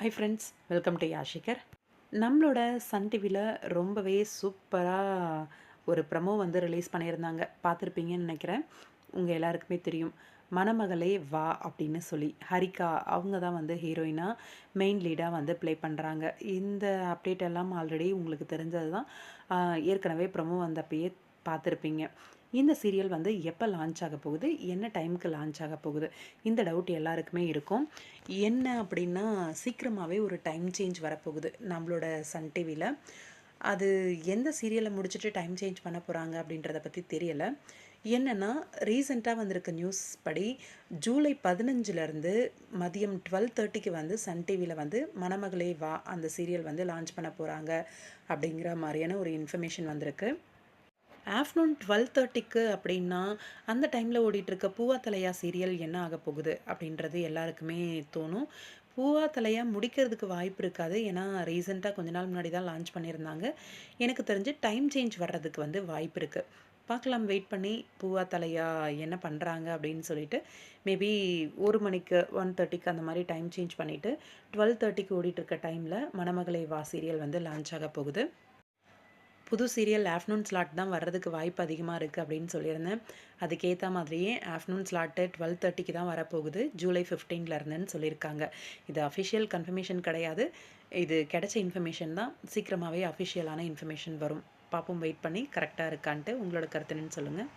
High friends, welcome to Yashikar. நம்மளோட Sun டிவியில் ரொம்பவே சூப்பராக ஒரு ப்ரமோ வந்து ரிலீஸ் பண்ணியிருந்தாங்க. பார்த்துருப்பீங்கன்னு நினைக்கிறேன். உங்கள் எல்லாருக்குமே தெரியும். மணமகளே வா அப்படின்னு சொல்லி ஹரிகா அவங்க தான் வந்து ஹீரோயினாக மெயின் லீடாக வந்து ப்ளே பண்ணுறாங்க. இந்த அப்டேட் எல்லாம் ஆல்ரெடி உங்களுக்கு தெரிஞ்சது தான். ஏற்கனவே ப்ரமோ வந்தப்பயே பார்த்துருப்பீங்க. இந்த சீரியல் வந்து எப்போ லான்ச் ஆக போகுது, என்ன டைமுக்கு லான்ச் ஆக போகுது, இந்த டவுட் எல்லாருக்குமே இருக்கும். என்ன அப்படின்னா, சீக்கிரமாகவே ஒரு டைம் சேஞ்ச் வரப்போகுது நம்மளோட சன் டிவியில். அது எந்த சீரியலை முடிச்சுட்டு டைம் சேஞ்ச் பண்ண போகிறாங்க அப்படின்றத பற்றி தெரியலை. என்னென்னா, ரீசெண்டாக வந்திருக்க நியூஸ் படி ஜூலை 15லேருந்து மதியம் 12:30க்கு வந்து சன் டிவியில் வந்து மணமகளே வா அந்த சீரியல் வந்து லான்ச் பண்ண போகிறாங்க அப்படிங்கிற மாதிரியான ஒரு இன்ஃபர்மேஷன் வந்திருக்கு. ஆஃப்டர்நூன் 12:30க்கு அப்படின்னா, அந்த டைமில் ஓடிட்டுருக்க பூவா தலையா சீரியல் என்ன ஆக போகுது அப்படின்றது எல்லாருக்குமே தோணும். பூவா தலையா முடிக்கிறதுக்கு வாய்ப்பு இருக்காது. ஏன்னா ரீசெண்டாக கொஞ்ச நாள் முன்னாடி தான் லான்ச் பண்ணியிருந்தாங்க. எனக்கு தெரிஞ்சு டைம் சேஞ்ச் வர்றதுக்கு வந்து வாய்ப்பு இருக்குது. பார்க்கலாம், வெயிட் பண்ணி பூவா தலையா என்ன பண்ணுறாங்க அப்படின்னு சொல்லிட்டு. மேபி 1 மணிக்கு 1:30க்கு அந்த மாதிரி டைம் சேஞ்ச் பண்ணிவிட்டு 12:30க்கு ஓடிட்டுருக்க டைமில் மணமகளே வா சீரியல் வந்து லான்ச் ஆக போகுது. புது சீரியல் ஆஃப்டர்நூன் ஸ்லாட் தான் வர்றதுக்கு வாய்ப்பு அதிகமாக இருக்குது அப்படின்னு சொல்லியிருந்தேன். அதுக்கேற்ற மாதிரியே ஆஃப்டர்நூன் ஸ்லாட்டு 12:30க்கு தான் வரப்போகுது. ஜூலை 15லேருந்துன்னு சொல்லியிருக்காங்க. இது அஃபிஷியல் கன்ஃபர்மேஷன் கிடையாது. இது கிடைச்ச இன்ஃபர்மேஷன் தான். சீக்கிரமாகவே அஃபிஷியலான இன்ஃபர்மேஷன் வரும். பார்ப்போம், வெயிட் பண்ணி கரெக்டாக இருக்கான்ட்டு. உங்களோட கருத்து என்னன்னு சொல்லுங்கள்.